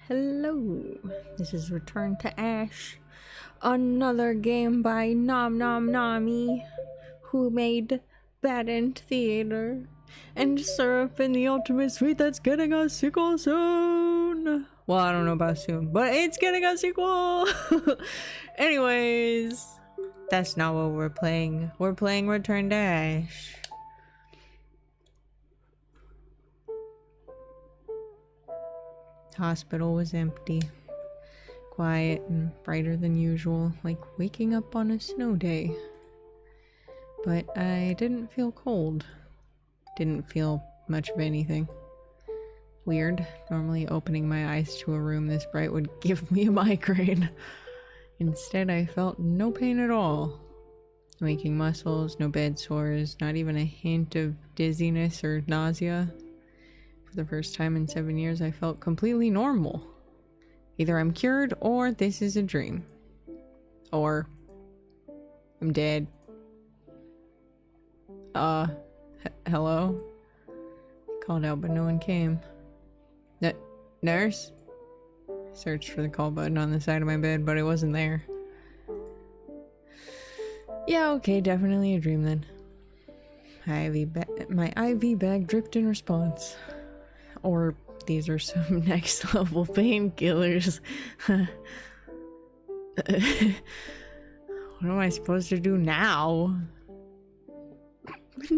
Hello, this is Return to Ash, another game by Nom Nom Nami, who made Bad End Theater and Syrup in the Ultimate Suite that's getting a sequel soon. Well, I don't know about soon, but it's getting a sequel! Anyways, that's not what we're playing. We're playing Return to Ash. Hospital was empty, quiet and brighter than usual, like waking up on a snow day. But I didn't feel cold. Didn't feel much of anything. Weird. Normally opening my eyes to a room this bright would give me a migraine. Instead, I felt no pain at all. No aching muscles, no bed sores, not even a hint of dizziness or nausea. For the first time in 7 years, I felt completely normal. Either I'm cured, or this is a dream. Or I'm dead. Hello? Called out, but no one came. Nurse? Searched for the call button on the side of my bed, but it wasn't there. Yeah, okay, definitely a dream then. My IV bag dripped in response. Or these are some next level painkillers. What am I supposed to do now?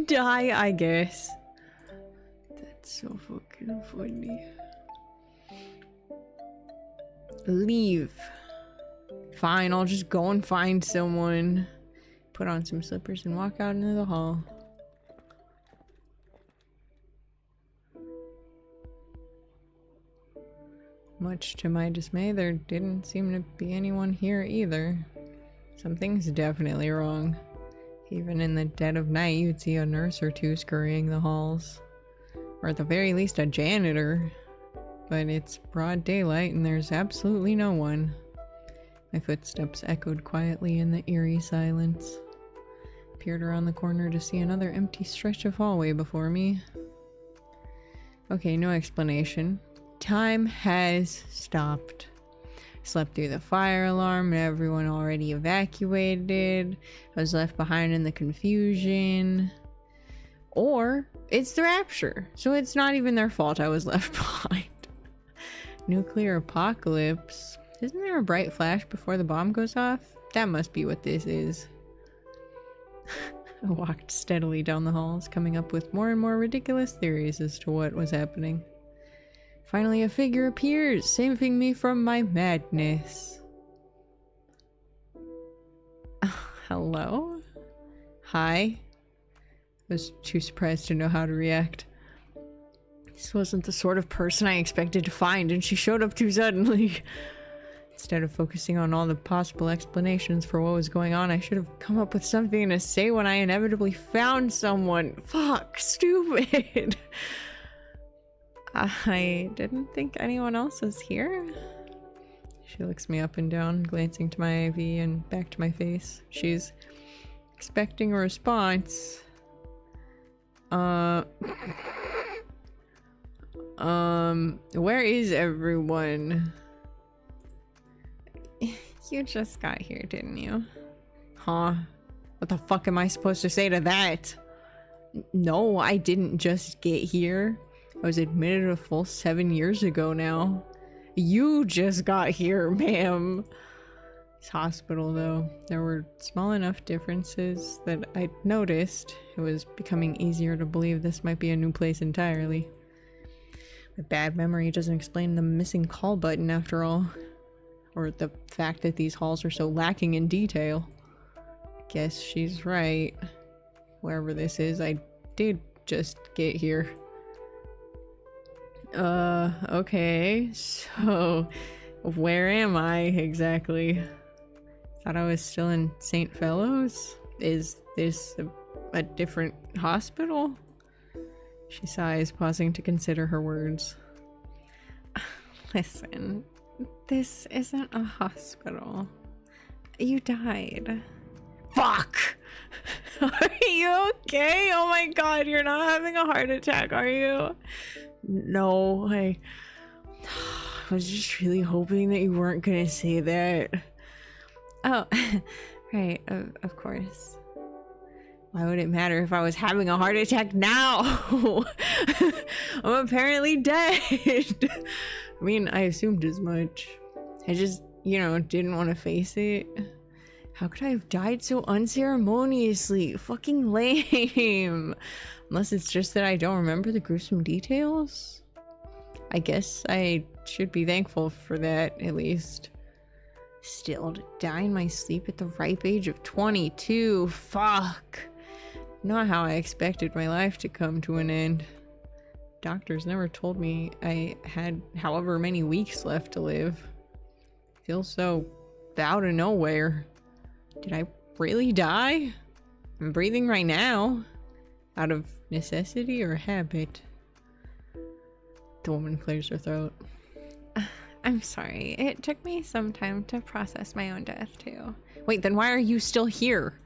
Die, I guess. That's so fucking funny. Leave. Fine, I'll just go and find someone. Put on some slippers and walk out into the hall. Much to my dismay, there didn't seem to be anyone here either. Something's definitely wrong. Even in the dead of night, you'd see a nurse or two scurrying the halls. Or at the very least, a janitor. But it's broad daylight and there's absolutely no one. My footsteps echoed quietly in the eerie silence. Peered around the corner to see another empty stretch of hallway before me. Okay, no explanation. Time has stopped. Slept through the fire alarm, everyone already evacuated. I was left behind in the confusion. Or it's the rapture, so it's not even their fault I was left behind. Nuclear apocalypse. Isn't there a bright flash before the bomb goes off? That must be what this is. I walked steadily down the halls, coming up with more and more ridiculous theories as to what was happening. Finally, a figure appears, saving me from my madness. Hello? Hi? I was too surprised to know how to react. This wasn't the sort of person I expected to find, and she showed up too suddenly. Instead of focusing on all the possible explanations for what was going on, I should have come up with something to say when I inevitably found someone. Fuck, stupid. I didn't think anyone else was here. She looks me up and down, glancing to my IV and back to my face. She's expecting a response. Where is everyone? You just got here, didn't you? Huh? What the fuck am I supposed to say to that? No, I didn't just get here. I was admitted a full 7 years ago now. You just got here, ma'am. This hospital, though, there were small enough differences that I noticed it was becoming easier to believe this might be a new place entirely. My bad memory doesn't explain the missing call button after all. Or the fact that these halls are so lacking in detail. Guess she's right. Wherever this is, I did just get here. Okay, so where am I exactly? Thought I was still in St. Fellows? Is this a different hospital? She sighs, pausing to consider her words. Listen, this isn't a hospital. You died. Fuck! Are you okay? Oh my god, you're not having a heart attack, are you? No, was just really hoping that you weren't gonna say that. Oh, right, of course. Why would it matter if I was having a heart attack now? I'm apparently dead. I mean, I assumed as much. I just, didn't want to face it. How could I have died so unceremoniously? Fucking lame. Unless it's just that I don't remember the gruesome details. I guess I should be thankful for that, at least. Still, to die in my sleep at the ripe age of 22. Fuck. Not how I expected my life to come to an end. Doctors never told me I had however many weeks left to live. Feels so out of nowhere. Did I really die? I'm breathing right now. Out of necessity or habit? The woman clears her throat. I'm sorry. It took me some time to process my own death, too. Wait, then why are you still here?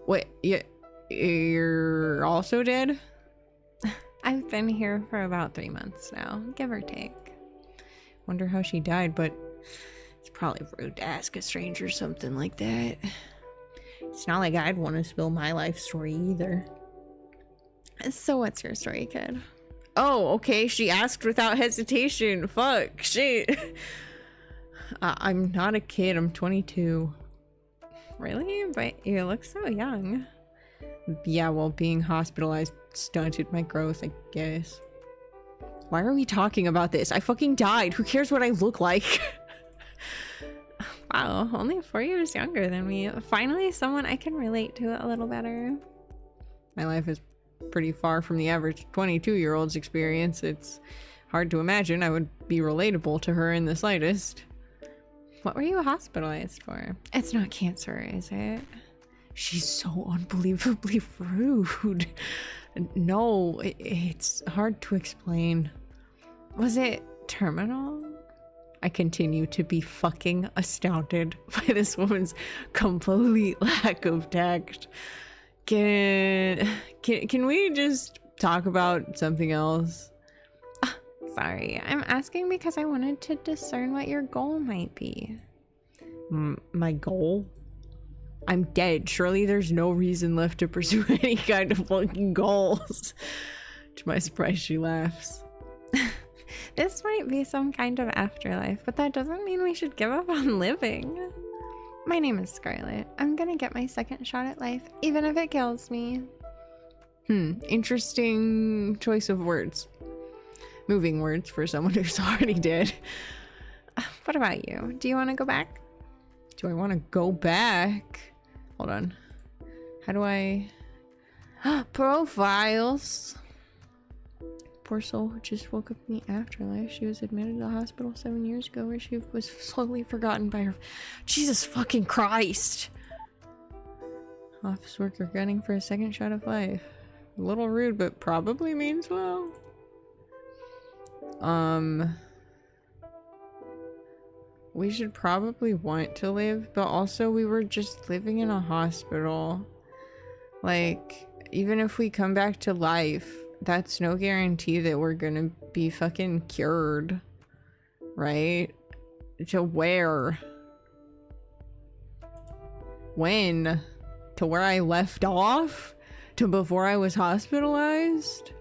Wait, you're also dead? I've been here for about 3 months now, give or take. Wonder how she died, but it's probably rude to ask a stranger something like that. It's not like I'd want to spill my life story either. So what's your story, kid? Oh, okay, she asked without hesitation. Fuck, shit. I'm not a kid, I'm 22. Really? But you look so young. Yeah, well, being hospitalized stunted my growth, I guess. Why are we talking about this? I fucking died. Who cares what I look like? Wow, only 4 years younger than me. Finally, someone I can relate to a little better. My life is pretty far from the average 22-year-old's experience. It's hard to imagine I would be relatable to her in the slightest. What were you hospitalized for? It's not cancer, is it? She's so unbelievably rude. No, it's hard to explain. Was it terminal? I continue to be fucking astounded by this woman's complete lack of tact. Can we just talk about something else? Sorry, I'm asking because I wanted to discern what your goal might be. My goal? I'm dead. Surely there's no reason left to pursue any kind of fucking goals. To my surprise, she laughs. This might be some kind of afterlife, but that doesn't mean we should give up on living. My name is Scarlet. I'm gonna get my second shot at life, even if it kills me. Interesting choice of words. Moving words for someone who's already dead. What about you? Do you want to go back? Do I want to go back? Hold on. How do I... Profiles. Poor soul who just woke up in the afterlife. She was admitted to the hospital 7 years ago where she was slowly forgotten by her... Jesus fucking Christ! Office worker gunning for a second shot of life. A little rude, but probably means well. We should probably want to live, but also we were just living in a hospital. Like, even if we come back to life, that's no guarantee that we're gonna be fucking cured. Right? To where? When? To where I left off? To before I was hospitalized?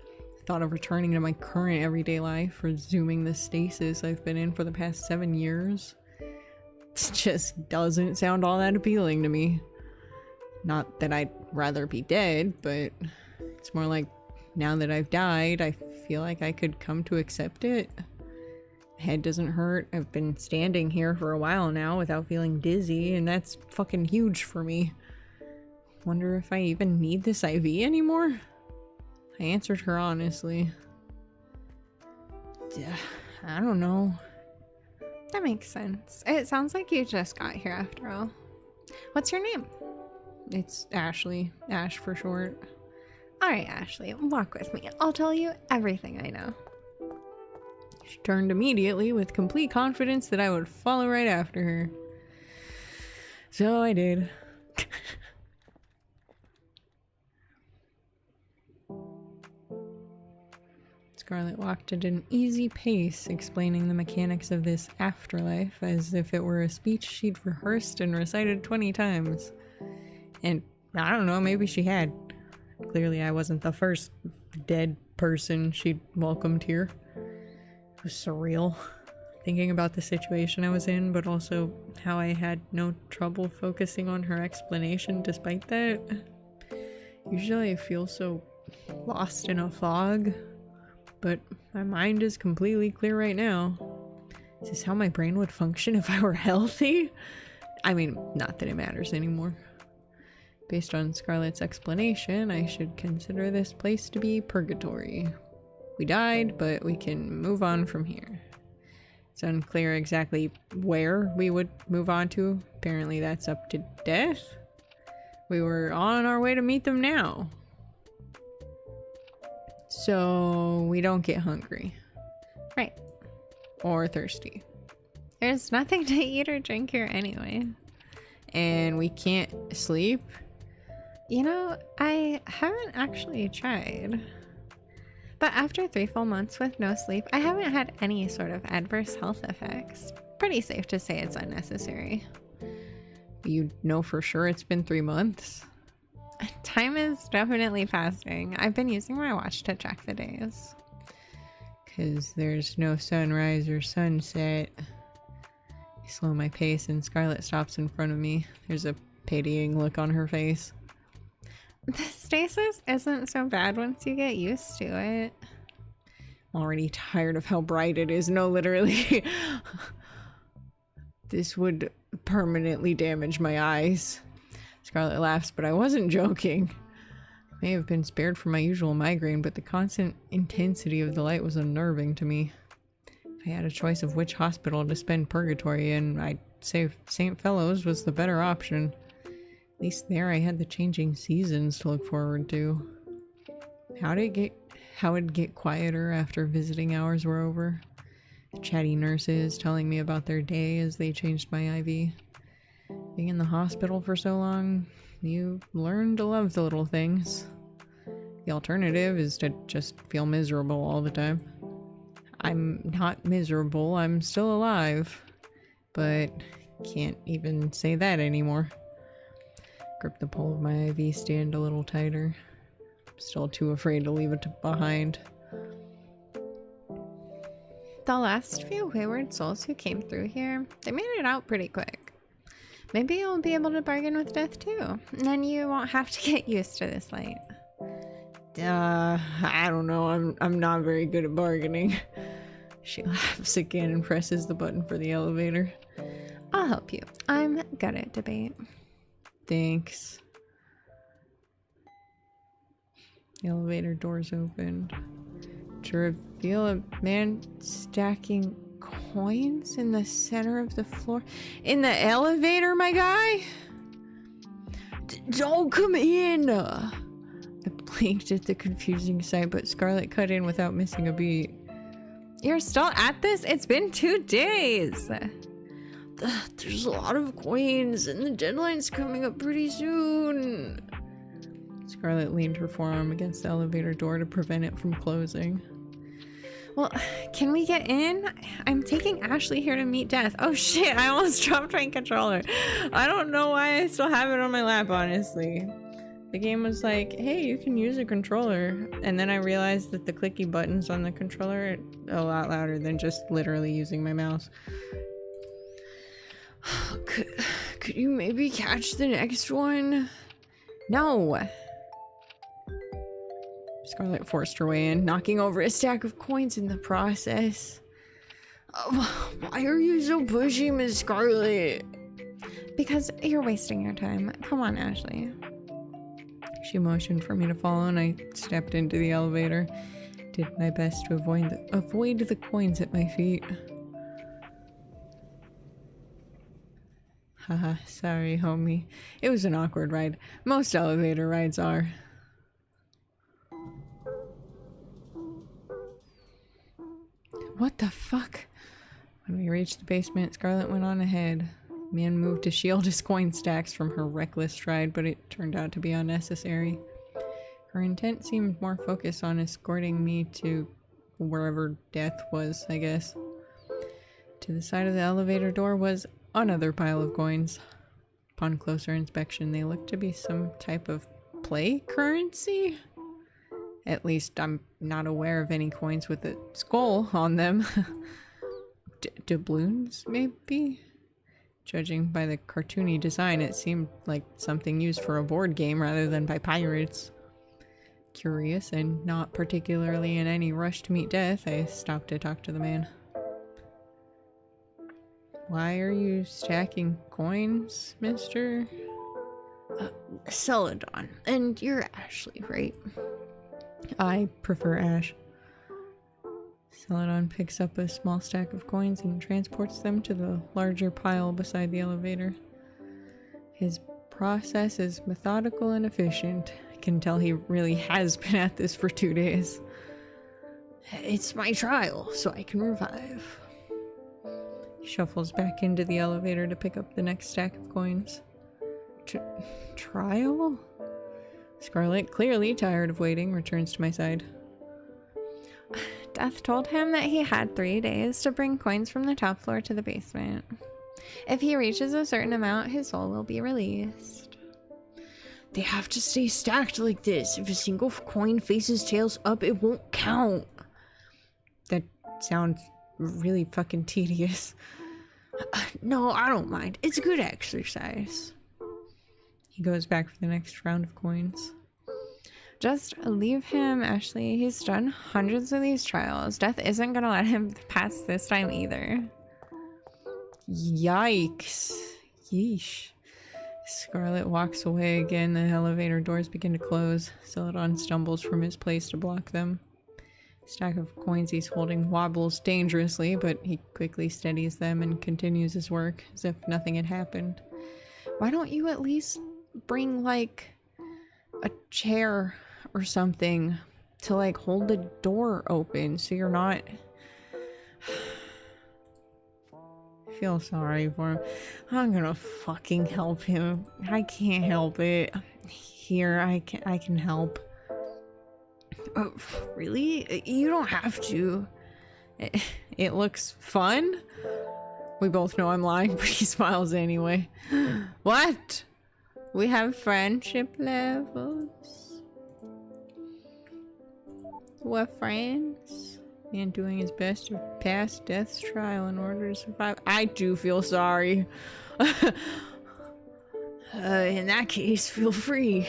Thought of returning to my current everyday life, resuming the stasis I've been in for the past 7 years. It just doesn't sound all that appealing to me. Not that I'd rather be dead, but it's more like now that I've died, I feel like I could come to accept it. Head doesn't hurt. I've been standing here for a while now without feeling dizzy, and that's fucking huge for me. Wonder if I even need this IV anymore? I answered her honestly. I don't know. That makes sense. It sounds like you just got here after all. What's your name? It's Ashley. Ash for short. Alright, Ashley, walk with me. I'll tell you everything I know. She turned immediately with complete confidence that I would follow right after her. So I did. Scarlet walked at an easy pace, explaining the mechanics of this afterlife as if it were a speech she'd rehearsed and recited 20 times. And I don't know, maybe she had. Clearly I wasn't the first dead person she'd welcomed here. It was surreal, thinking about the situation I was in, but also how I had no trouble focusing on her explanation despite that. Usually I feel so lost in a fog, but my mind is completely clear right now. Is this how my brain would function if I were healthy? I mean, not that it matters anymore. Based on Scarlet's explanation, I should consider this place to be purgatory. We died, but we can move on from here. It's unclear exactly where we would move on to. Apparently that's up to death. We were on our way to meet them now. So we don't get hungry. Right. Or thirsty. There's nothing to eat or drink here anyway. And we can't sleep. You know, I haven't actually tried. But after 3 full months with no sleep, I haven't had any sort of adverse health effects. Pretty safe to say it's unnecessary. You know for sure it's been 3 months? Time is definitely passing. I've been using my watch to track the days. 'Cause there's no sunrise or sunset. I slow my pace and Scarlet stops in front of me. There's a pitying look on her face. The stasis isn't so bad once you get used to it. I'm already tired of how bright it is. No, literally. This would permanently damage my eyes. Scarlet laughs, but I wasn't joking. I may have been spared from my usual migraine, but the constant intensity of the light was unnerving to me. If I had a choice of which hospital to spend purgatory in, I'd say St. Fellows was the better option. At least there I had the changing seasons to look forward to. How it'd get quieter after visiting hours were over. Chatty nurses telling me about their day as they changed my IV. Being in the hospital for so long, you learn to love the little things. The alternative is to just feel miserable all the time. I'm not miserable, I'm still alive. But can't even say that anymore. Grip the pole of my IV stand a little tighter. Still too afraid to leave it behind. The last few wayward souls who came through here, they made it out pretty quick. Maybe you'll be able to bargain with death too. And then you won't have to get used to this light. I don't know. I'm not very good at bargaining. She laughs again and presses the button for the elevator. I'll help you. I'm good at debate. Thanks. The elevator doors opened to reveal a man stacking coins in the center of the floor. In the elevator, my guy? Don't come in! I blinked at the confusing sight, but Scarlet cut in without missing a beat. You're still at this? It's been 2 days! There's a lot of coins, and the deadline's coming up pretty soon. Scarlet leaned her forearm against the elevator door to prevent it from closing. Well, can we get in? I'm taking Ashley here to meet death. Oh shit, I almost dropped my controller. I don't know why I still have it on my lap, honestly. The game was like, hey, you can use a controller. And then I realized that the clicky buttons on the controller are a lot louder than just literally using my mouse. Could you maybe catch the next one? No. Scarlet forced her way in, knocking over a stack of coins in the process. Why are you so pushy, Miss Scarlet? Because you're wasting your time. Come on, Ashley. She motioned for me to follow, and I stepped into the elevator. Did my best to avoid the coins at my feet. Haha, sorry, homie. It was an awkward ride. Most elevator rides are. What the fuck? When we reached the basement, Scarlet went on ahead. Man moved to shield his coin stacks from her reckless stride, but it turned out to be unnecessary. Her intent seemed more focused on escorting me to wherever Death was, I guess. To the side of the elevator door was another pile of coins. Upon closer inspection, they looked to be some type of play currency. At least I'm not aware of any coins with a skull on them. Doubloons, maybe? Judging by the cartoony design, it seemed like something used for a board game rather than by pirates. Curious and not particularly in any rush to meet Death, I stopped to talk to the man. Why are you stacking coins, mister? Celadon. And you're Ashley, right? I prefer Ash. Celadon picks up a small stack of coins and transports them to the larger pile beside the elevator. His process is methodical and efficient. I can tell he really has been at this for 2 days. It's my trial, so I can revive. He shuffles back into the elevator to pick up the next stack of coins. Trial? Scarlet, clearly tired of waiting, returns to my side. Death told him that he had 3 days to bring coins from the top floor to the basement. If he reaches a certain amount, his soul will be released. They have to stay stacked like this. If a single coin faces tails up, it won't count. That sounds really fucking tedious. No, I don't mind. It's good exercise. He goes back for the next round of coins. Just leave him, Ashley. He's done hundreds of these trials. Death isn't gonna let him pass this time either. Yikes. Yeesh. Scarlet walks away again. The elevator doors begin to close. Celadon stumbles from his place to block them. Stack of coins he's holding wobbles dangerously, but he quickly steadies them and continues his work as if nothing had happened. Why don't you at least bring, like, a chair or something to, like, hold the door open so you're not... I feel sorry for him. I'm gonna fucking help him. I can't help it. Here, I can help. Really? You don't have to. It looks fun. We both know I'm lying, but he smiles anyway. What? We have friendship levels. We're friends. Man doing his best to pass Death's trial in order to survive. I do feel sorry. In that case, feel free.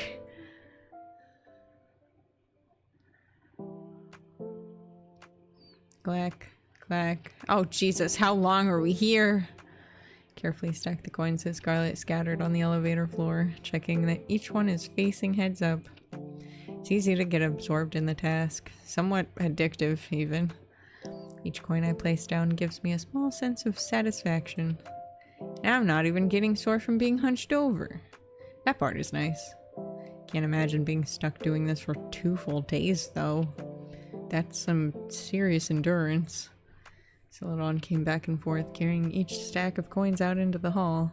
Clack, clack. Oh, Jesus, how long are we here? Carefully stack the coins as Scarlet scattered on the elevator floor, checking that each one is facing heads up. It's easy to get absorbed in the task, somewhat addictive even. Each coin I place down gives me a small sense of satisfaction. Now I'm not even getting sore from being hunched over. That part is nice. Can't imagine being stuck doing this for 2 full days, though. That's some serious endurance. Celadon came back and forth, carrying each stack of coins out into the hall.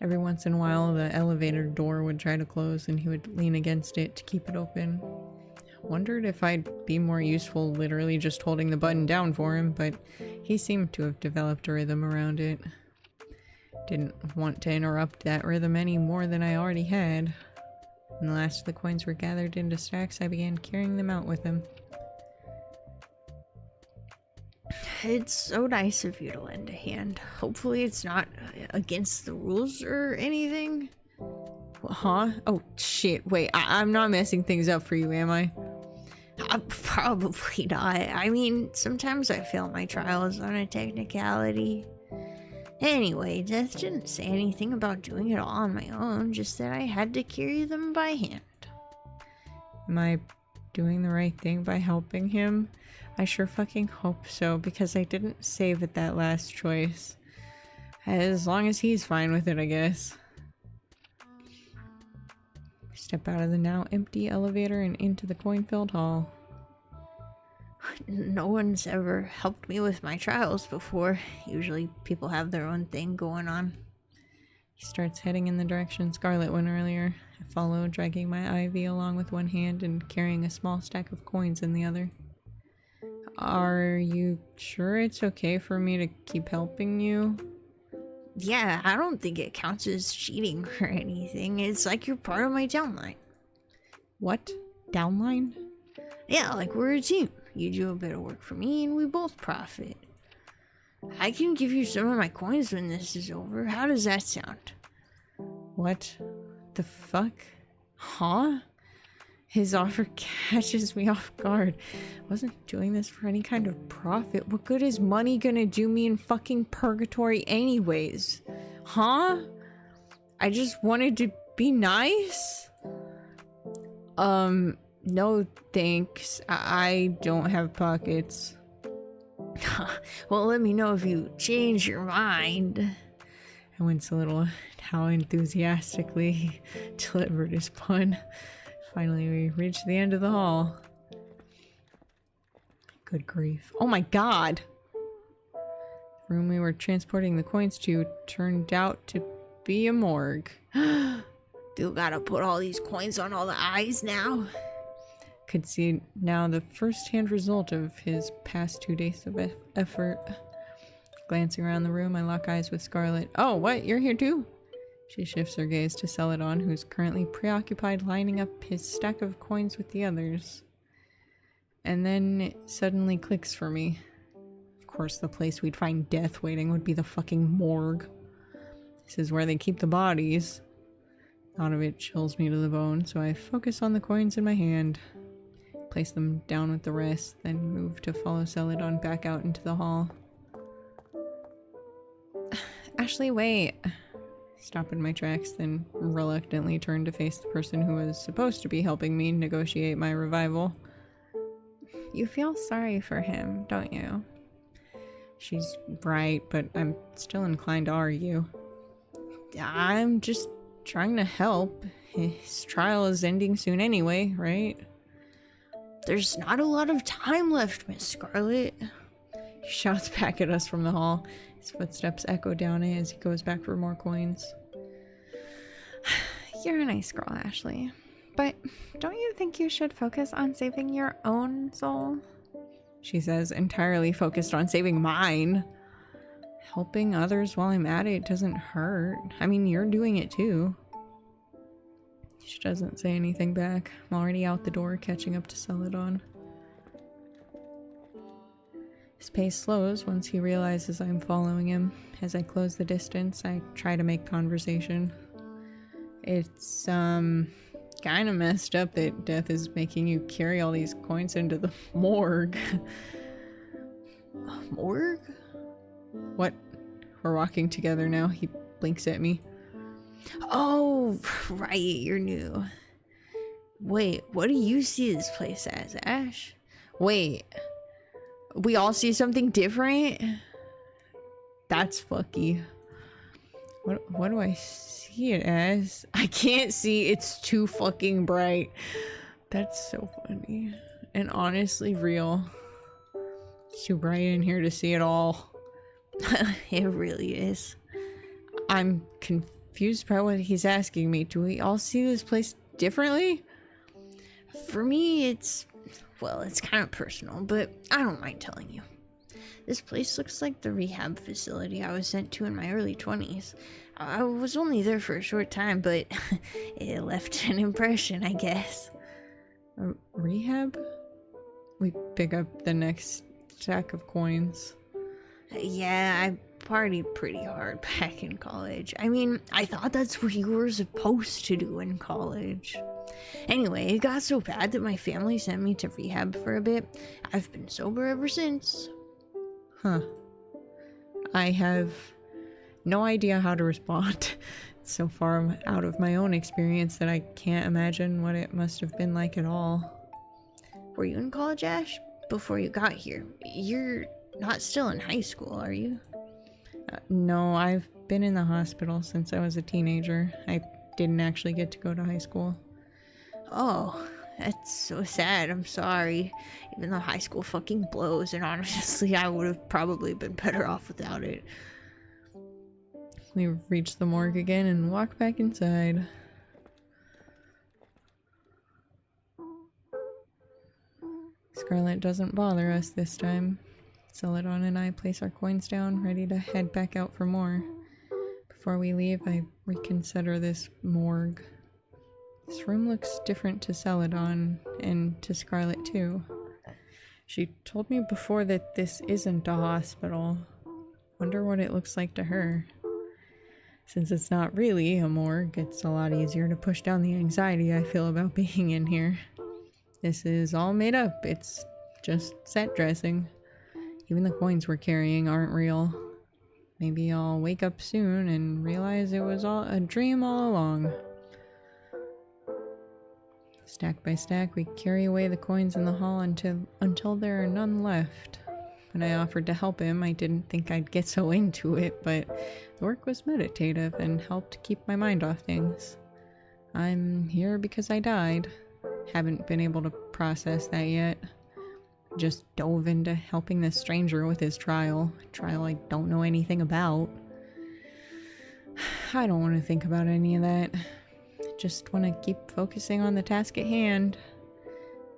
Every once in a while, the elevator door would try to close, and he would lean against it to keep it open. Wondered if I'd be more useful literally just holding the button down for him, but he seemed to have developed a rhythm around it. Didn't want to interrupt that rhythm any more than I already had. When the last of the coins were gathered into stacks, I began carrying them out with him. It's so nice of you to lend a hand. Hopefully it's not against the rules or anything. Huh? Oh, shit. Wait, I'm not messing things up for you, am I? Probably not. I mean, sometimes I fail my trials on a technicality. Anyway, Death didn't say anything about doing it all on my own, just that I had to carry them by hand. Am I doing the right thing by helping him? I sure fucking hope so, because I didn't save at that last choice. As long as he's fine with it, I guess. Step out of the now empty elevator and into the coin-filled hall. No one's ever helped me with my trials before. Usually people have their own thing going on. He starts heading in the direction Scarlet went earlier. I follow, dragging my ivy along with one hand and carrying a small stack of coins in the other. Are you sure it's okay for me to keep helping you? Yeah, I don't think it counts as cheating or anything. It's like you're part of my downline. What? Downline? Yeah, like we're a team. You do a bit of work for me and we both profit. I can give you some of my coins when this is over. How does that sound? What the fuck? Huh? His offer catches me off guard. I wasn't doing this for any kind of profit. What good is money gonna do me in fucking purgatory anyways? Huh? I just wanted to be nice? No thanks. I don't have pockets. Well, let me know if you change your mind. I wince a little at how enthusiastically he delivered his pun. Finally, we reached the end of the hall. Good grief. Oh my god! The room we were transporting the coins to turned out to be a morgue. You gotta put all these coins on all the eyes now. Could see now the first-hand result of his past 2 days of effort. Glancing around the room, I lock eyes with Scarlet. Oh, what? You're here too? She shifts her gaze to Celadon, who's currently preoccupied lining up his stack of coins with the others. And then it suddenly clicks for me. Of course, the place we'd find death waiting would be the fucking morgue. This is where they keep the bodies. Thought of it chills me to the bone, so I focus on the coins in my hand. Place them down with the rest, then move to follow Celadon back out into the hall. Ashley, wait. Stop in my tracks, then reluctantly turn to face the person who was supposed to be helping me negotiate my revival. You feel sorry for him, don't you? She's right, but I'm still inclined to argue. I'm just trying to help. His trial is ending soon anyway, right? There's not a lot of time left, Miss Scarlet. He shouts back at us from the hall. His footsteps echo down it as he goes back for more coins. You're a nice girl, Ashley. But don't you think you should focus on saving your own soul? She says, entirely focused on saving mine. Helping others while I'm at it doesn't hurt. I mean, you're doing it too. She doesn't say anything back. I'm already out the door, catching up to Celadon. His pace slows once he realizes I'm following him. As I close the distance, I try to make conversation. It's, kind of messed up that death is making you carry all these coins into the morgue. Morgue? What? We're walking together now. He blinks at me. Oh, right, you're new. Wait, what do you see this place as, Ash? Wait. We all see something different? That's fucky. What do I see it as? I can't see. It's too fucking bright. That's so funny. And honestly real. It's too bright in here to see it all. It really is. I'm confused by what he's asking me. Do we all see this place differently? For me, it's kind of personal, but I don't mind telling you. This place looks like the rehab facility I was sent to in my early 20s. I was only there for a short time, but it left an impression, I guess. Rehab? We pick up the next stack of coins. Yeah, I partied pretty hard back in college. I mean, I thought that's what you were supposed to do in college. Anyway, it got so bad that my family sent me to rehab for a bit. I've been sober ever since. Huh. I have no idea how to respond. It's so far out of my own experience that I can't imagine what it must have been like at all. Were you in college, Ash? Before you got here? You're not still in high school, are you? No, I've been in the hospital since I was a teenager. I didn't actually get to go to high school. Oh, that's so sad. I'm sorry. Even though high school fucking blows, and honestly, I would have probably been better off without it. We reach the morgue again and walk back inside. Scarlet doesn't bother us this time. Celadon and I place our coins down, ready to head back out for more. Before we leave, I reconsider this morgue. This room looks different to Celadon, and to Scarlet too. She told me before that this isn't a hospital. Wonder what it looks like to her. Since it's not really a morgue, it's a lot easier to push down the anxiety I feel about being in here. This is all made up. It's just set dressing. Even the coins we're carrying aren't real. Maybe I'll wake up soon and realize it was all a dream all along. Stack by stack, we carry away the coins in the hall until there are none left. When I offered to help him, I didn't think I'd get so into it, but the work was meditative and helped keep my mind off things. I'm here because I died. Haven't been able to process that yet. Just dove into helping this stranger with his trial. A trial I don't know anything about. I don't want to think about any of that. Just want to keep focusing on the task at hand.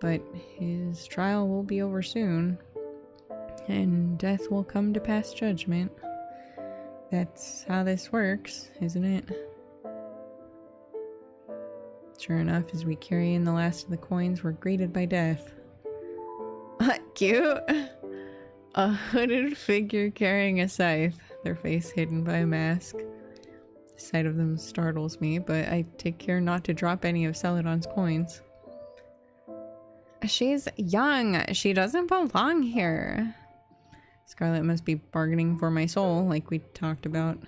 But his trial will be over soon. And death will come to pass judgment. That's how this works, isn't it? Sure enough, as we carry in the last of the coins, we're greeted by death. Cute! A hooded figure carrying a scythe, their face hidden by a mask. The sight of them startles me, but I take care not to drop any of Celadon's coins. She's young. She doesn't belong here. Scarlet must be bargaining for my soul, like we talked about.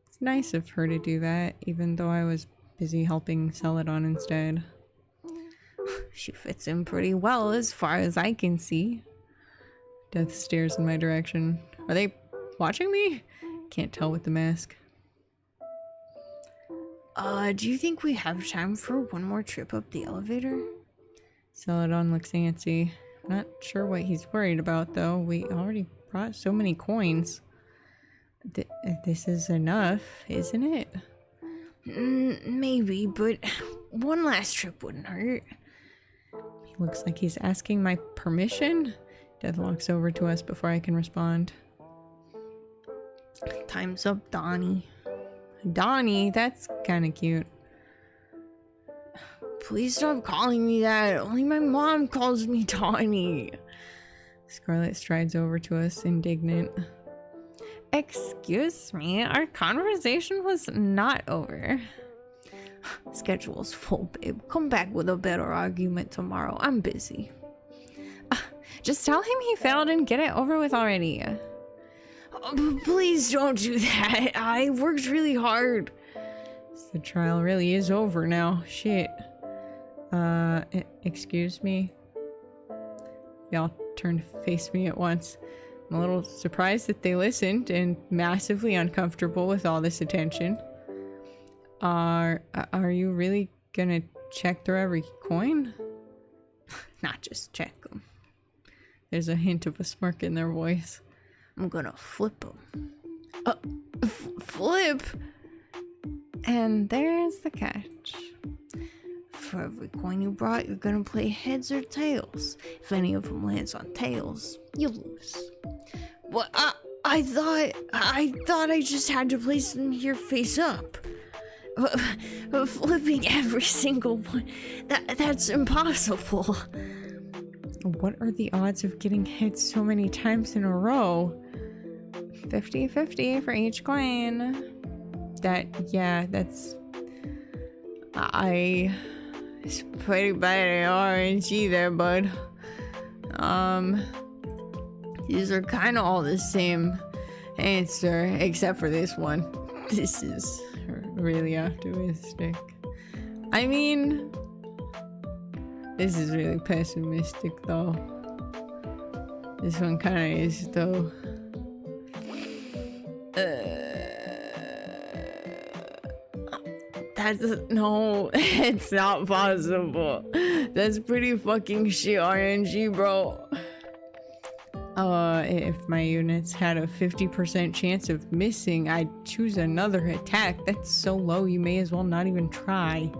It's nice of her to do that, even though I was busy helping Celadon instead. She fits in pretty well as far as I can see. Death stares in my direction. Are they watching me? Can't tell with the mask. Do you think we have time for one more trip up the elevator? Celadon looks antsy. Not sure what he's worried about, though. We already brought so many coins. This is enough, isn't it? Maybe, but one last trip wouldn't hurt. He looks like he's asking my permission. Death walks over to us before I can respond. Time's up, Donnie. Donnie? That's kind of cute. Please stop calling me that. Only my mom calls me Donnie. Scarlet strides over to us, indignant. Excuse me, our conversation was not over. Schedule's full, babe. Come back with a better argument tomorrow. I'm busy. Just tell him he failed and get it over with already. Please don't do that. I worked really hard. The trial really is over now. Shit. Excuse me? They all turned to face me at once. I'm a little surprised that they listened and massively uncomfortable with all this attention. Are you really gonna check through every coin? Not just check them. There's a hint of a smirk in their voice. I'm gonna flip them. Flip? And there's the catch. For every coin you brought, you're gonna play heads or tails. If any of them lands on tails, you lose. What? I thought I just had to place them here face up. Flipping every single one, that's impossible. What are the odds of getting hit so many times in a row? 50-50 for each coin. That's... It's pretty bad at RNG there, bud. These are kind of all the same answer, except for this one. This is really optimistic. I mean, this is really pessimistic, though. This one kind of is, though. No, it's not possible. That's pretty fucking shit RNG, bro. If my units had a 50% chance of missing, I'd choose another attack. That's so low, you may as well not even try.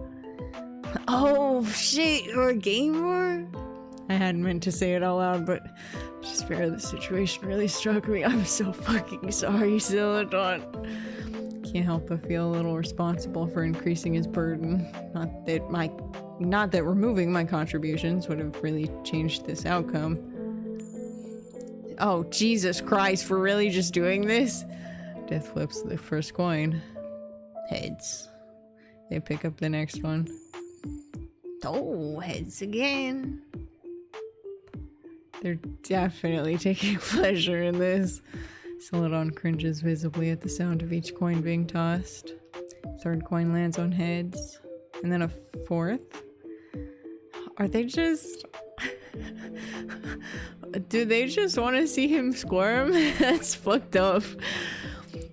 Oh shit, you're a gamer? I hadn't meant to say it out loud, but despair of the situation really struck me. I'm so fucking sorry, Celadon. Can't help but feel a little responsible for increasing his burden. Not that removing my contributions would have really changed this outcome. Oh, Jesus Christ, we're really just doing this? Death flips the first coin. Heads. They pick up the next one. Oh, heads again. They're definitely taking pleasure in this. Celadon cringes visibly at the sound of each coin being tossed. Third coin lands on heads. And then a fourth. Are they just... Do they just want to see him squirm? That's fucked up. He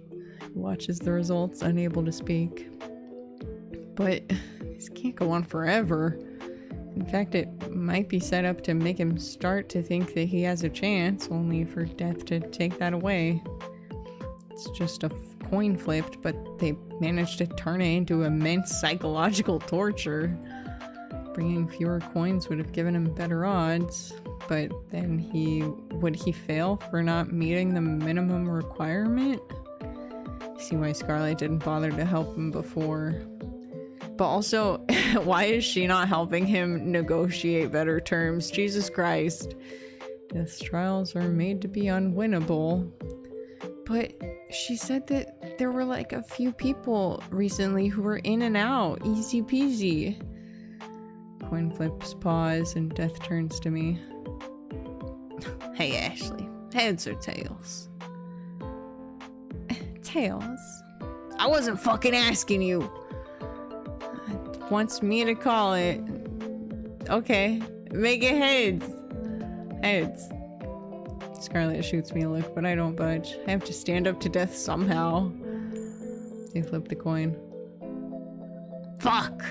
watches the results, unable to speak. But this can't go on forever. In fact, it might be set up to make him start to think that he has a chance, only for death to take that away. It's just a coin flipped, but they managed to turn it into immense psychological torture. Bringing fewer coins would have given him better odds, but then would he fail for not meeting the minimum requirement? See why Scarlet didn't bother to help him before. But also, why is she not helping him negotiate better terms? Jesus Christ. Death's trials are made to be unwinnable. But she said that there were like a few people recently who were in and out. Easy peasy. Coin flips pause and Death turns to me. Hey, Ashley. Heads or tails? Tails. I wasn't fucking asking you. Wants me to call it. Okay, make it heads. Heads. Scarlet shoots me a look, but I don't budge. I have to stand up to Death somehow. They flip the coin. Fuck.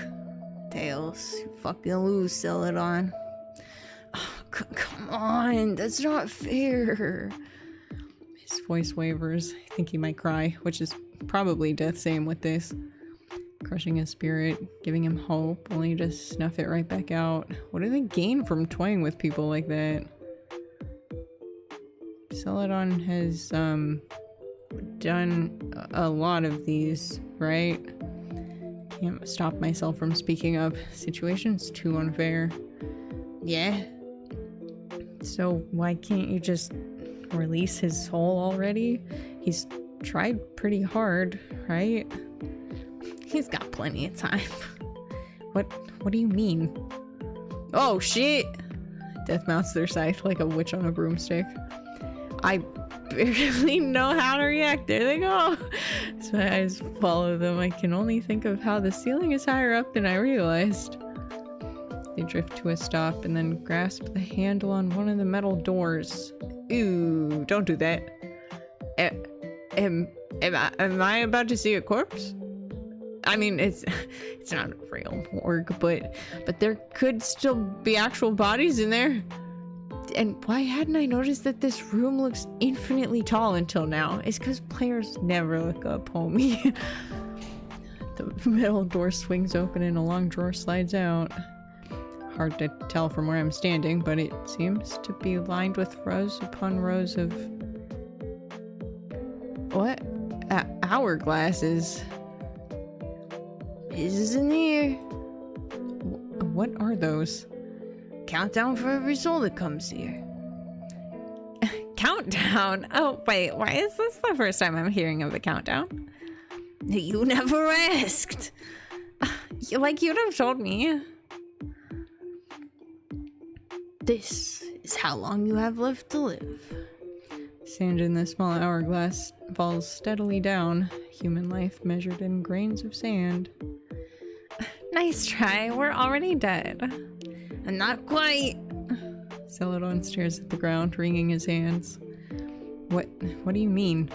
Tails. You fucking lose, Celadon. Oh, come on. That's not fair. His voice wavers. I think he might cry, which is probably Death's same with this. Crushing his spirit, giving him hope, only to snuff it right back out. What do they gain from toying with people like that? Celadon has, done a lot of these, right? Can't stop myself from speaking up. Situation's too unfair. Yeah? So why can't you just release his soul already? He's tried pretty hard, right? He's got plenty of time. What do you mean? Oh shit! Death mounts their scythe like a witch on a broomstick. I barely know how to react. There they go. So my eyes follow them. I can only think of how the ceiling is higher up than I realized. They drift to a stop and then grasp the handle on one of the metal doors. Ooh, don't do that. Am I about to see a corpse? I mean, it's not a real morgue, but there could still be actual bodies in there. And why hadn't I noticed that this room looks infinitely tall until now? It's because players never look up, homie. The metal door swings open and a long drawer slides out. Hard to tell from where I'm standing, but it seems to be lined with rows upon rows of... What? Hourglasses. Is in here. What are those? Countdown for every soul that comes here. Countdown? Oh, wait, why is this the first time I'm hearing of a countdown? You never asked. Like, you'd have told me. This is how long you have left to live. Sand in the small hourglass falls steadily down, human life measured in grains of sand. Nice try. We're already dead. And not quite. Celadon stares at the ground, wringing his hands. What do you mean?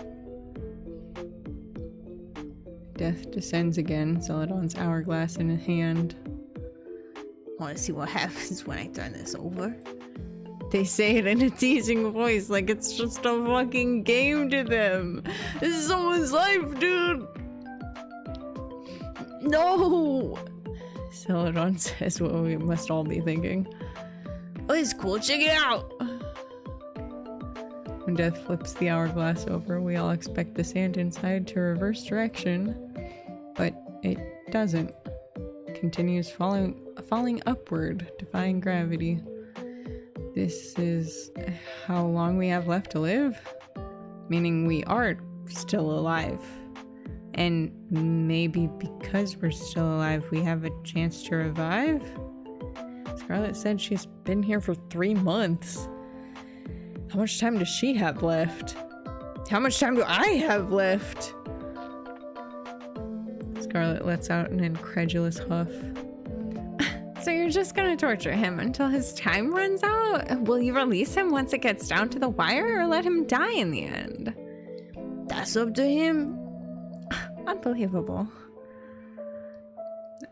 Death descends again, Celadon's hourglass in his hand. Want to see what happens when I turn this over? They say it in a teasing voice like it's just a fucking game to them. This is someone's life, dude! No! Celadon says what we must all be thinking. Oh, it's cool. Check it out. When Death flips the hourglass over, we all expect the sand inside to reverse direction, but it doesn't. It continues falling upward, defying gravity. This is how long we have left to live? Meaning we are still alive. And maybe because we're still alive, we have a chance to revive? Scarlet said she's been here for 3 months. How much time does she have left? How much time do I have left? Scarlet lets out an incredulous huff. So you're just gonna torture him until his time runs out? Will you release him once it gets down to the wire, or let him die in the end? That's up to him. Unbelievable.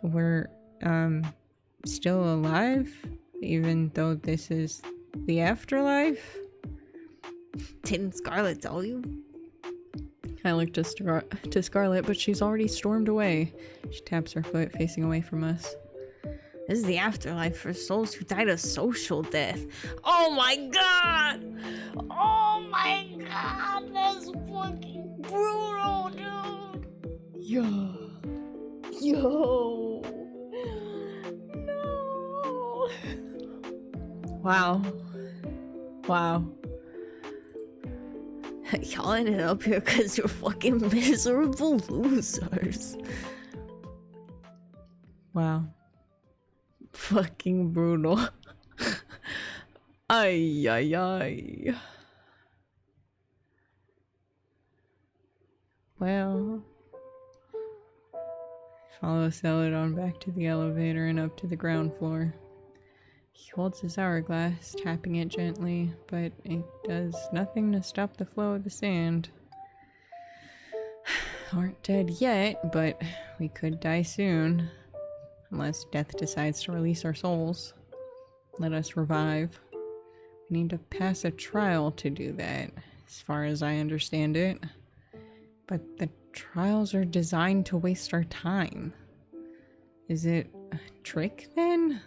We're, still alive? Even though this is the afterlife? Didn't Scarlet tell you? I look to Scarlet, but she's already stormed away. She taps her foot, facing away from us. This is the afterlife for souls who died a social death. Oh my god! Oh my god! That's fucking brutal, dude! Yo. Yo! No. Wow. Wow. Y'all ended up here because you're fucking miserable losers. Wow. Fucking brutal. Ay, ay, ay. Well, follow Celadon back to the elevator and up to the ground floor. He holds his hourglass, tapping it gently, but it does nothing to stop the flow of the sand. Aren't dead yet, but we could die soon. Unless Death decides to release our souls. Let us revive. We need to pass a trial to do that, as far as I understand it. But the trials are designed to waste our time. Is it a trick, then?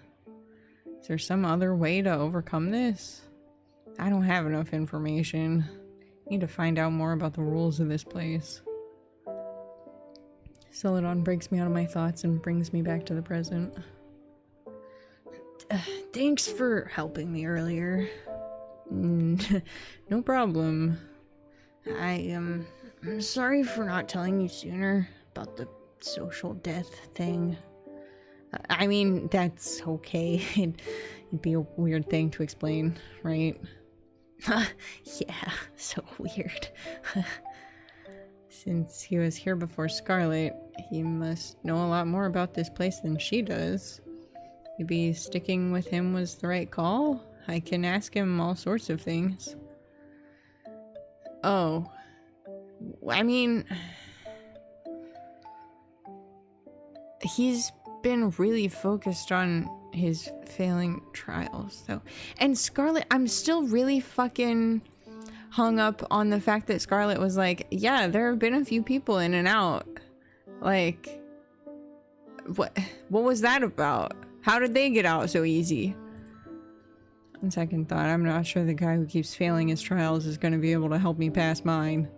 Is there some other way to overcome this? I don't have enough information. Need to find out more about the rules of this place. Celadon breaks me out of my thoughts and brings me back to the present. Thanks for helping me earlier. No problem. I'm sorry for not telling you sooner about the social death thing. I mean, that's okay. It'd be a weird thing to explain, right? Yeah, so weird. Since he was here before Scarlet, he must know a lot more about this place than she does. Maybe sticking with him was the right call? I can ask him all sorts of things. Oh. I mean... He's been really focused on his failing trials, though. And Scarlet, I'm still really fucking hung up on the fact that Scarlet was like, yeah, there have been a few people in and out. Like, what was that about? How did they get out so easy? On second thought, I'm not sure the guy who keeps failing his trials is going to be able to help me pass mine.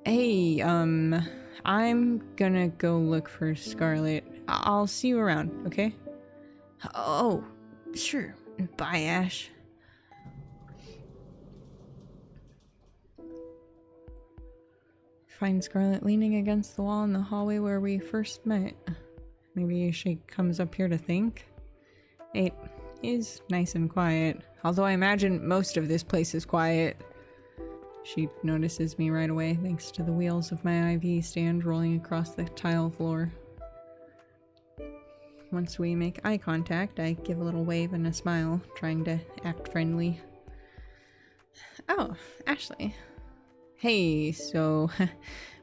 Hey, I'm gonna go look for Scarlet. I'll see you around, okay? Oh, sure. Bye, Ash. Find Scarlet leaning against the wall in the hallway where we first met. Maybe she comes up here to think? It is nice and quiet, although I imagine most of this place is quiet. She notices me right away thanks to the wheels of my IV stand rolling across the tile floor. Once we make eye contact, I give a little wave and a smile, trying to act friendly. Oh, Ashley. Hey, so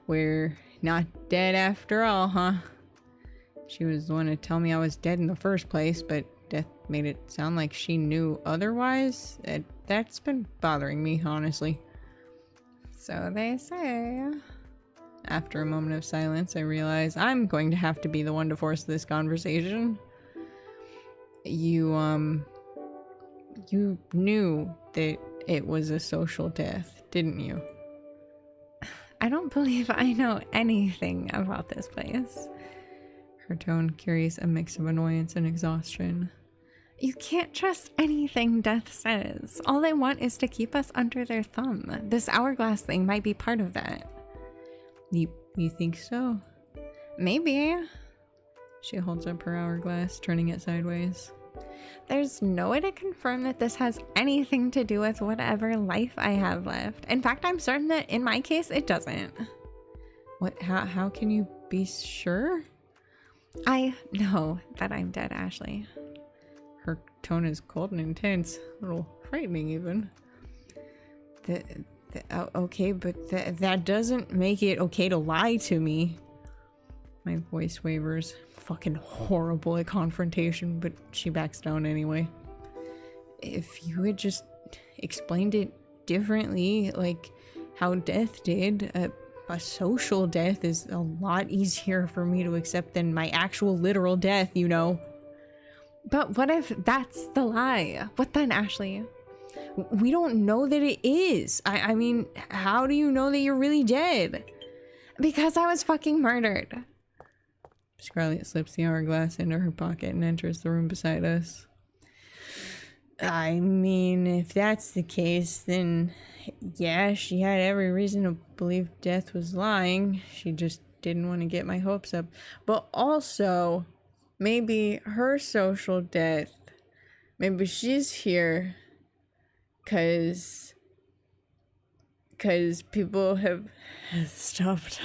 we're not dead after all, huh? She was the one to tell me I was dead in the first place, but Death made it sound like she knew otherwise. That's been bothering me, honestly. So they say. After a moment of silence, I realize I'm going to have to be the one to force this conversation. You, You knew that it was a social death, didn't you? I don't believe I know anything about this place. Her tone carries a mix of annoyance and exhaustion. You can't trust anything Death says. All they want is to keep us under their thumb. This hourglass thing might be part of that. You think so? Maybe. She holds up her hourglass, turning it sideways. There's no way to confirm that this has anything to do with whatever life I have left. In fact, I'm certain that in my case, it doesn't. What? How can you be sure? I know that I'm dead, Ashley. Her tone is cold and intense, a little frightening even. Okay, but that doesn't make it okay to lie to me. My voice wavers. Fucking horrible at confrontation, but she backs down anyway. If you had just explained it differently, like how Death did, a social death is a lot easier for me to accept than my actual literal death, you know. But what if that's the lie? What then, Ashley? We don't know that it is. I mean, how do you know that you're really dead? Because I was fucking murdered. Scarlett slips the hourglass into her pocket and enters the room beside us. I mean, if that's the case, then yeah, she had every reason to believe Death was lying. She just didn't want to get my hopes up. But also, maybe her social death, maybe she's here because people have stopped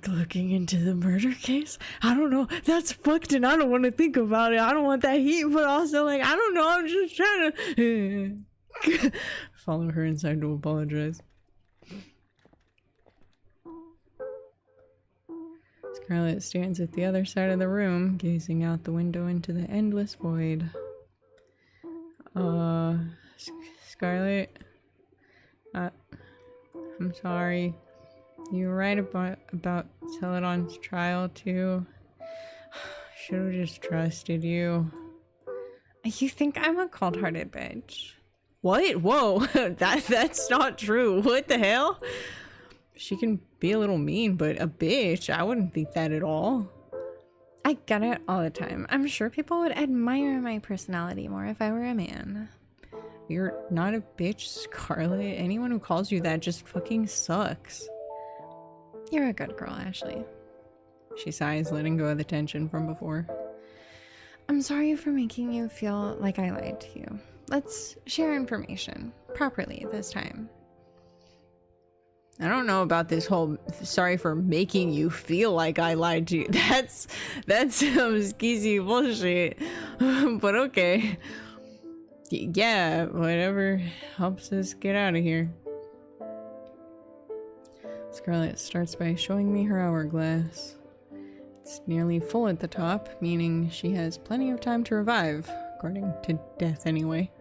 looking into the murder case. I don't know. That's fucked and I don't want to think about it. I don't want that heat, but also, like, I don't know. I'm just trying to follow her inside to apologize. Scarlett stands at the other side of the room, gazing out the window into the endless void. Scarlett? I'm sorry. You were right about Celadon's trial, too. Should have just trusted you. You think I'm a cold-hearted bitch? What? Whoa, that's not true. What the hell? She can be a little mean, but a bitch, I wouldn't think that at all. I get it all the time. I'm sure people would admire my personality more if I were a man. You're not a bitch, Scarlett. Anyone who calls you that just fucking sucks. You're a good girl, Ashley. She sighs, letting go of the tension from before. I'm sorry for making you feel like I lied to you. Let's share information properly this time. I don't know about this whole sorry for making you feel like I lied to you. That's some skeezy bullshit. But okay. Yeah, whatever helps us get out of here. Scarlett starts by showing me her hourglass. It's nearly full at the top, meaning she has plenty of time to revive, according to Death anyway.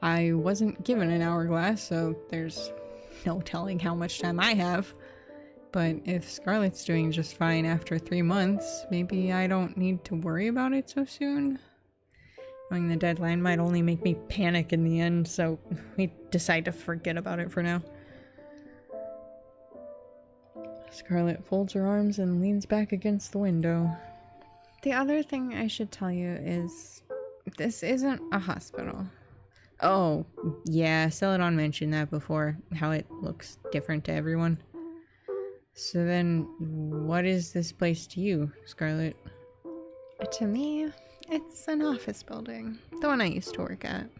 I wasn't given an hourglass, so there's no telling how much time I have. But if Scarlett's doing just fine after 3 months, maybe I don't need to worry about it so soon. Knowing the deadline might only make me panic in the end, so we decide to forget about it for now. Scarlett folds her arms and leans back against the window. The other thing I should tell you is this isn't a hospital. Oh, yeah, Celadon mentioned that before, how it looks different to everyone. So then, what is this place to you, Scarlett? To me, it's an office building. The one I used to work at.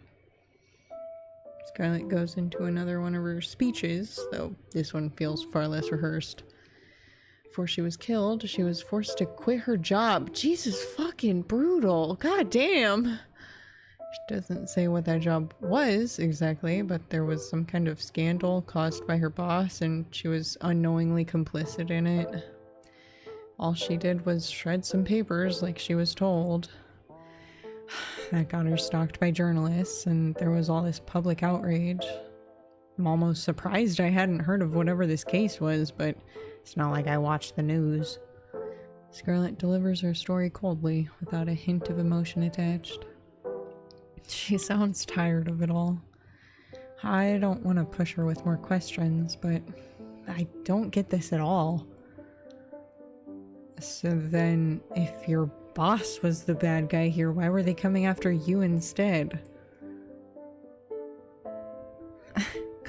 Scarlett goes into another one of her speeches, though this one feels far less rehearsed. Before she was killed, she was forced to quit her job. Jesus fucking brutal. God damn. She doesn't say what that job was exactly, but there was some kind of scandal caused by her boss, and she was unknowingly complicit in it. All she did was shred some papers like she was told. That got her stalked by journalists, and there was all this public outrage. I'm almost surprised I hadn't heard of whatever this case was, but it's not like I watched the news. Scarlett delivers her story coldly, without a hint of emotion attached. She sounds tired of it all. I don't want to push her with more questions, but I don't get this at all. So then, if your boss was the bad guy here, why were they coming after you instead?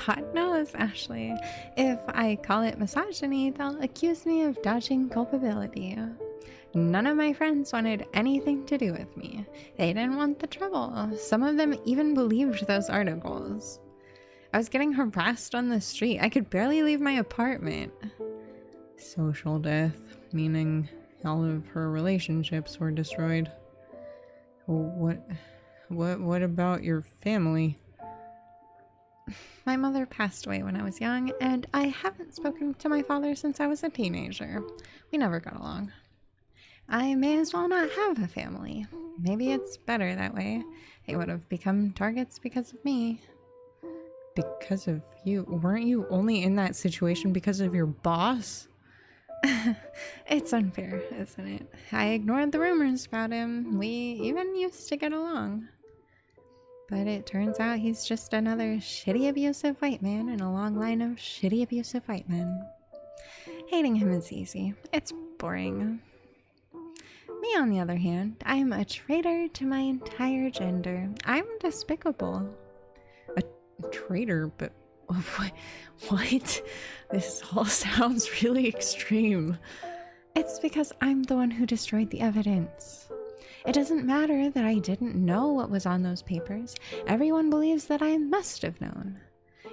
God knows, Ashley. If I call it misogyny, they'll accuse me of dodging culpability. None of my friends wanted anything to do with me. They didn't want the trouble. Some of them even believed those articles. I was getting harassed on the street. I could barely leave my apartment. Social death, meaning all of her relationships were destroyed. What about your family? My mother passed away when I was young, and I haven't spoken to my father since I was a teenager. We never got along. I may as well not have a family. Maybe it's better that way. They would have become targets because of me. Because of you? Weren't you only in that situation because of your boss? It's unfair, isn't it? I ignored the rumors about him. We even used to get along. But it turns out he's just another shitty abusive white man in a long line of shitty abusive white men. Hating him is easy. It's boring. Me, on the other hand, I'm a traitor to my entire gender. I'm despicable. A traitor? But what? This all sounds really extreme. It's because I'm the one who destroyed the evidence. It doesn't matter that I didn't know what was on those papers. Everyone believes that I must have known.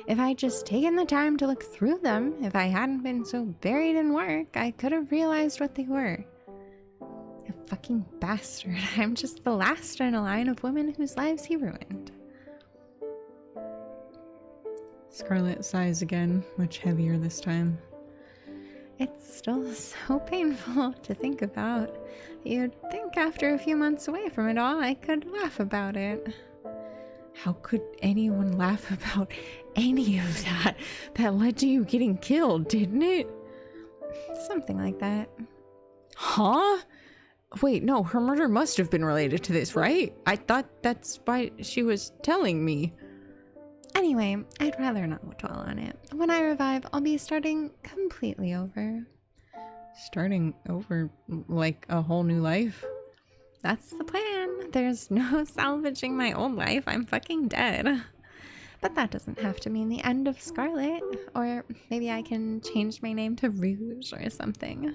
If I'd just taken the time to look through them, if I hadn't been so buried in work, I could have realized what they were. You fucking bastard. I'm just the last in a line of women whose lives he ruined. Scarlet sighs again, much heavier this time. It's still so painful to think about. You'd think after a few months away from it all, I could laugh about it. How could anyone laugh about any of that? That led to you getting killed, didn't it? Something like that. Huh? Wait, no, her murder must have been related to this, right? I thought that's why she was telling me. Anyway, I'd rather not dwell on it. When I revive, I'll be starting completely over. Starting over like a whole new life? That's the plan. There's no salvaging my old life. I'm fucking dead. But that doesn't have to mean the end of Scarlet. Or maybe I can change my name to Rouge or something.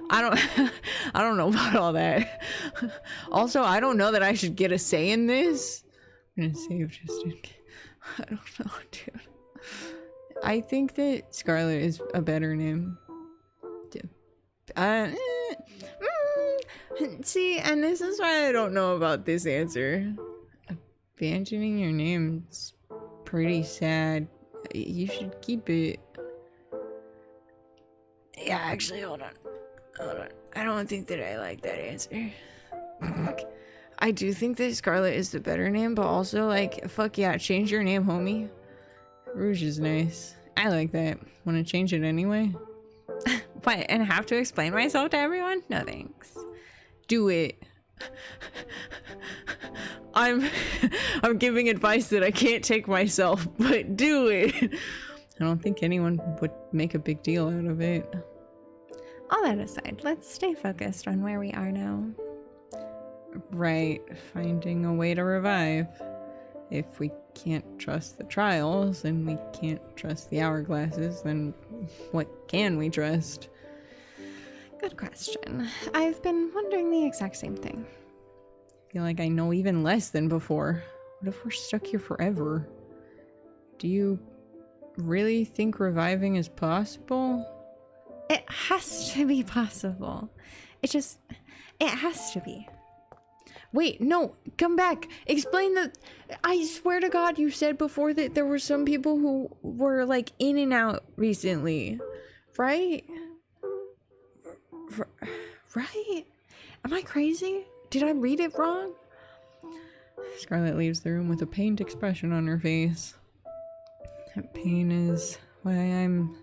I don't know about all that. Also, I don't know that I should get a say in this. I'm gonna save just in case. I don't know, dude. I think that Scarlet is a better name. See, and this is why I don't know about this answer. Abandoning your name's pretty sad. You should keep it. Yeah, actually, hold on. I don't think that I like that answer. I do think that Scarlet is the better name, but also, like, fuck yeah, change your name, homie. Rouge is nice. I like that. Want to change it anyway? What, and have to explain myself to everyone? No thanks. Do it. I'm giving advice that I can't take myself, but do it. I don't think anyone would make a big deal out of it. All that aside, let's stay focused on where we are now. Right, finding a way to revive. If we can't trust the trials and we can't trust the hourglasses, then what can we trust? Good question. I've been wondering the exact same thing. I feel like I know even less than before. What if we're stuck here forever? Do you really think reviving is possible? It has to be possible. It has to be. Wait, no, come back. Explain the... I swear to God, you said before that there were some people who were, like, in and out recently. Right? Right? Am I crazy? Did I read it wrong? Scarlet leaves the room with a pained expression on her face. That pain is why I'm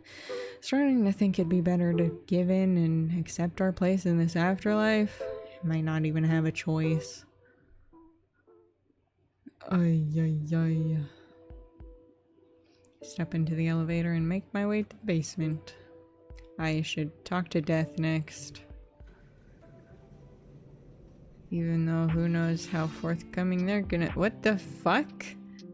starting to think it'd be better to give in and accept our place in this afterlife. might not even have a choice. Ay, ay, ay. Step into the elevator and make my way to the basement. I should talk to Death next. Even though who knows how forthcoming they're gonna— what the fuck?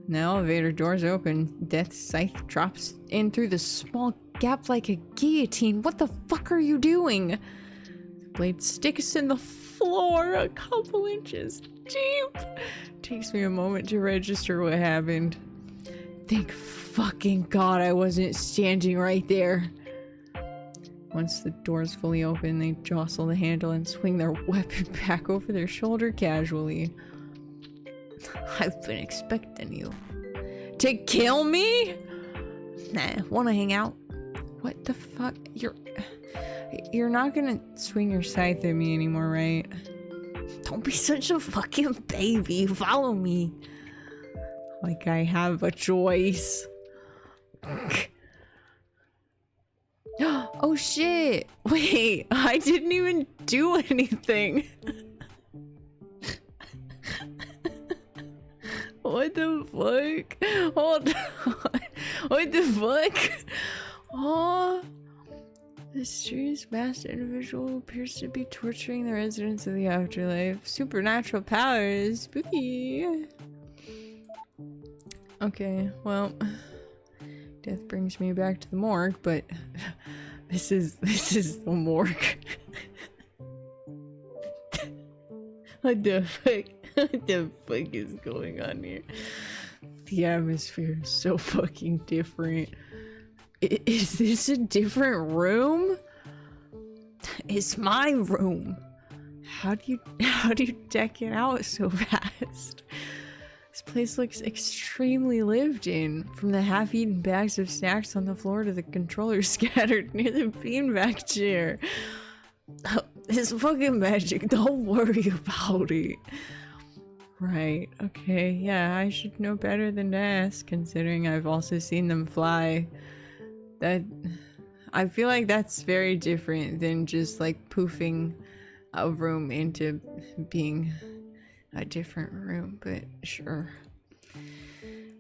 And the elevator doors open. Death's scythe drops in through the small gap like a guillotine. What the fuck are you doing? The blade sticks in the floor a couple inches deep. Takes me a moment to register what happened. Thank fucking God I wasn't standing right there. Once the door's fully open, they jostle the handle and swing their weapon back over their shoulder casually. I've been expecting you. To kill me? Nah, wanna hang out? What the fuck? You're not gonna swing your scythe at me anymore, right? Don't be such a fucking baby. Follow me. Like I have a choice. Oh shit! Wait, I didn't even do anything. What the fuck? Hold on. What the fuck? Oh, the mysterious masked individual appears to be torturing the residents of the afterlife. Supernatural powers. Spooky. Okay, well, death brings me back to the morgue, but this is the morgue. What the fuck? What the fuck is going on here? The atmosphere is so fucking different. Is this a different room? It's my room. How do you deck it out so fast? This place looks extremely lived in, from the half-eaten bags of snacks on the floor to the controllers scattered near the beanbag chair. Oh, it's fucking magic. Don't worry about it. Right, okay, yeah, I should know better than to ask, considering I've also seen them fly. I feel like that's very different than just like poofing a room into being a different room, but sure.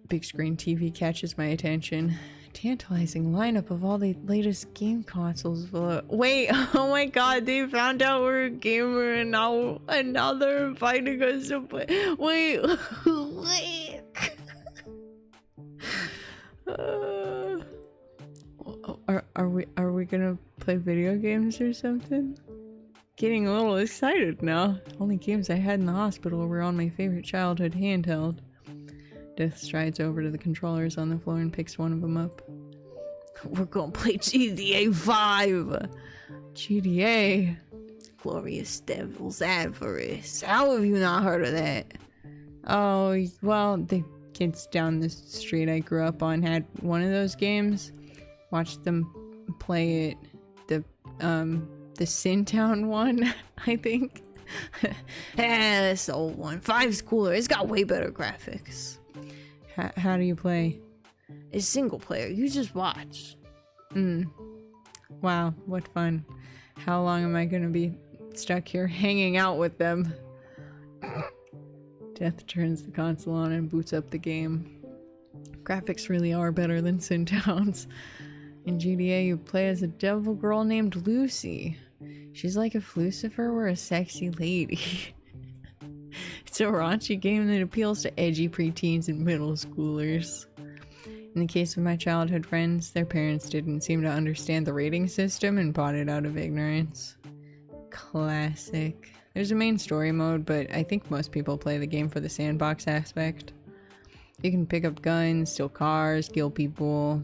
Big screen TV catches my attention. Tantalizing lineup of all the latest game consoles. Wait, oh my god, they found out we're a gamer and now they're inviting us to play. Wait, wait. Are we gonna play video games or something? Getting a little excited now. Only games I had in the hospital were on my favorite childhood handheld. Death strides over to the controllers on the floor and picks one of them up. We're gonna play GTA 5! GTA? Glorious Devil's Avarice. How have you not heard of that? Oh, well, the kids down the street I grew up on had one of those games. Watched them play it. The Sintown one, I think. That's the old one. 5's cooler. It's got way better graphics. How do you play? It's single player. You just watch. Wow, what fun. How long am I gonna be stuck here hanging out with them? Death turns the console on and boots up the game. Graphics really are better than Sintown's. In GTA, you play as a devil girl named Lucy. She's like if Lucifer were a sexy lady. It's a raunchy game that appeals to edgy preteens and middle schoolers. In the case of my childhood friends, their parents didn't seem to understand the rating system and bought it out of ignorance. Classic. There's a main story mode, but I think most people play the game for the sandbox aspect. You can pick up guns, steal cars, kill people.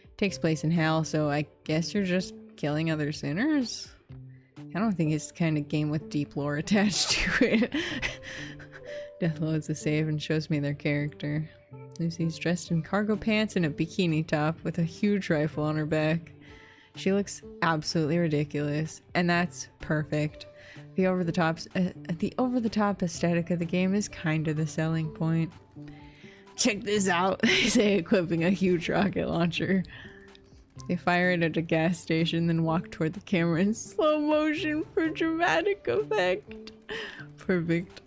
It takes place in hell, so I guess you're just killing other sinners? I don't think it's the kind of game with deep lore attached to it. Death loads a save and shows me their character. Lucy's dressed in cargo pants and a bikini top with a huge rifle on her back. She looks absolutely ridiculous, and that's perfect. The over-the-top aesthetic of the game is kind of the selling point. Check this out, they say, equipping a huge rocket launcher. They fire it at a gas station, then walk toward the camera in slow motion for dramatic effect. Perfect.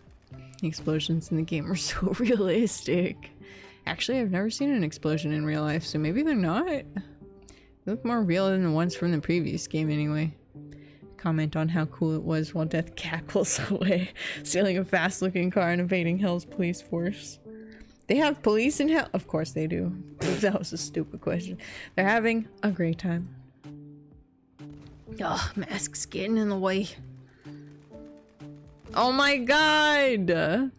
The explosions in the game are so realistic. Actually, I've never seen an explosion in real life, so maybe they're not. They look more real than the ones from the previous game anyway. Comment on how cool it was while Death cackles away, stealing a fast-looking car and evading Hell's police force. They have police in Hell? Of course they do. That was a stupid question. They're having a great time. Ugh, mask's getting in the way. Oh my god!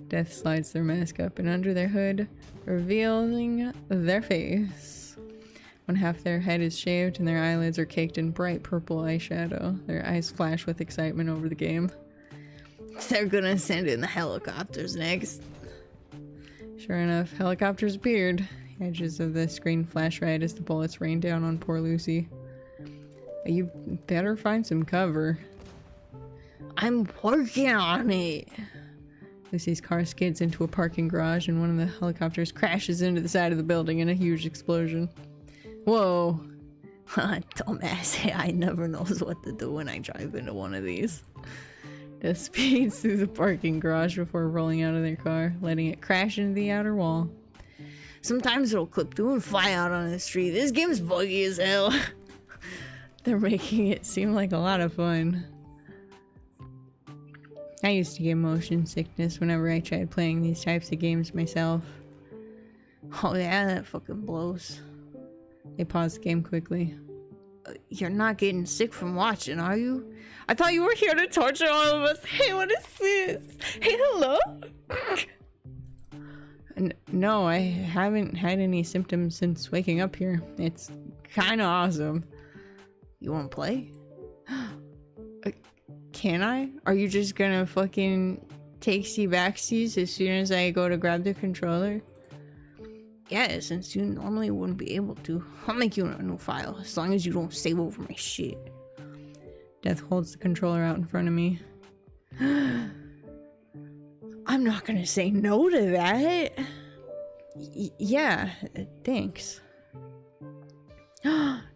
Death slides their mask up and under their hood, revealing their face. One half their head is shaved and their eyelids are caked in bright purple eyeshadow. Their eyes flash with excitement over the game. They're gonna send in the helicopters next. Sure enough, helicopters appeared. The edges of the screen flash red as the bullets rain down on poor Lucy. You better find some cover. I'm working on it. Lucy's car skids into a parking garage and one of the helicopters crashes into the side of the building in a huge explosion. Whoa. Dumbass AI never knows what to do when I drive into one of these. Death speeds through the parking garage before rolling out of their car, letting it crash into the outer wall. Sometimes it'll clip through and fly out on the street. This game's buggy as hell. They're making it seem like a lot of fun. I used to get motion sickness whenever I tried playing these types of games myself. Oh yeah, that fucking blows. They pause the game quickly. You're not getting sick from watching, are you? I thought you were here to torture all of us. Hey, what is this? Hey, hello? No, I haven't had any symptoms since waking up here. It's kind of awesome. You wanna play? Can I? Are you just gonna fucking takesy backsies as soon as I go to grab the controller? Yeah, since you normally wouldn't be able to. I'll make you a new file, as long as you don't save over my shit. Death holds the controller out in front of me. I'm not gonna say no to that. Yeah, thanks.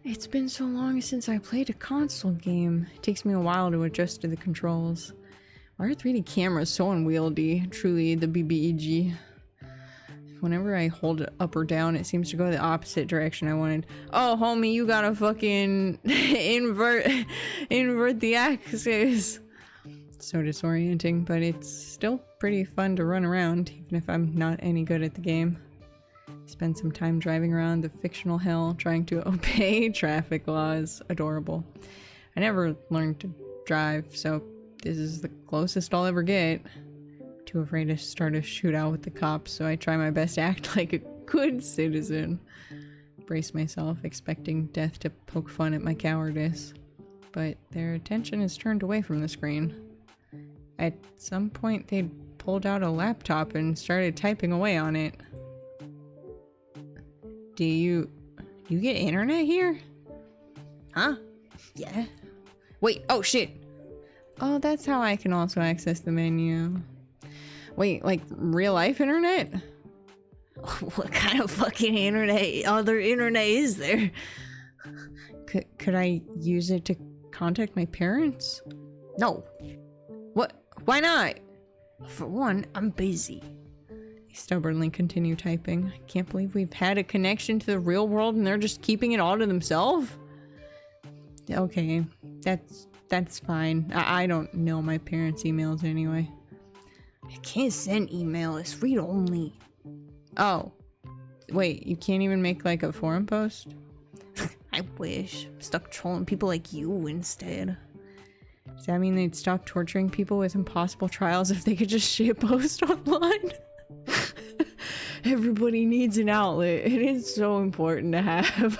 It's been so long since I played a console game. It takes me a while to adjust to the controls. Why are 3D cameras so unwieldy? Truly the BBEG. Whenever I hold it up or down, it seems to go the opposite direction I wanted. Oh, homie, you gotta fucking invert the axis. So disorienting, but it's still pretty fun to run around, even if I'm not any good at the game. Spend some time driving around the fictional hell, trying to obey traffic laws. Adorable. I never learned to drive, so this is the closest I'll ever get. Too afraid to start a shootout with the cops, so I try my best to act like a good citizen. Brace myself, expecting Death to poke fun at my cowardice. But their attention is turned away from the screen. At some point, they pulled out a laptop and started typing away on it. Do you get internet here? Huh? Yeah. Wait, oh shit! Oh, that's how I can also access the menu. Wait, like real life internet? What kind of fucking other internet is there? Could I use it to contact my parents? No. What? Why not? For one, I'm busy. They stubbornly continue typing. I can't believe we've had a connection to the real world and they're just keeping it all to themselves? Okay, that's fine. I don't know my parents' emails anyway. I can't send email, it's read only. Oh. Wait, you can't even make like a forum post? I wish. I'm stuck trolling people like you instead. Does that mean they'd stop torturing people with impossible trials if they could just shitpost online? Everybody needs an outlet. It is so important to have.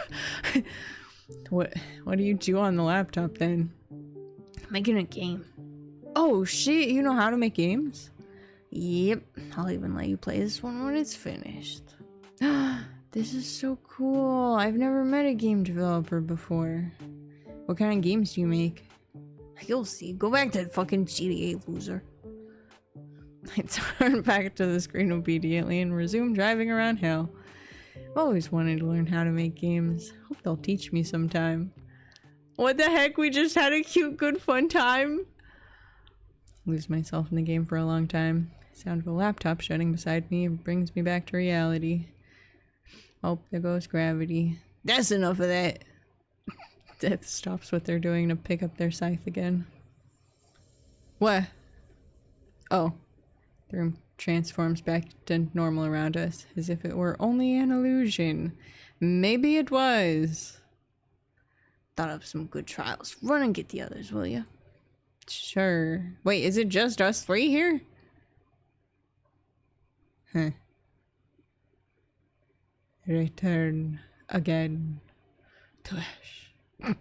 What do you do on the laptop then? Making a game. Oh shit, you know how to make games? Yep, I'll even let you play this one when it's finished. This is so cool. I've never met a game developer before. What kind of games do you make? You'll see. Go back to fucking GTA, loser. I turn back to the screen obediently and resume driving around hell. I've always wanted to learn how to make games. Hope they'll teach me sometime. What the heck? We just had a cute, good, fun time. Lose myself in the game for a long time. Sound of a laptop shutting beside me brings me back to reality. Oh, there goes gravity. That's enough of that. Death stops what they're doing to pick up their scythe again. What? Oh. The room transforms back to normal around us, as if it were only an illusion. Maybe it was. Thought up some good trials. Run and get the others, will you? Sure. Wait, is it just us three here? Huh. Return again to Ash.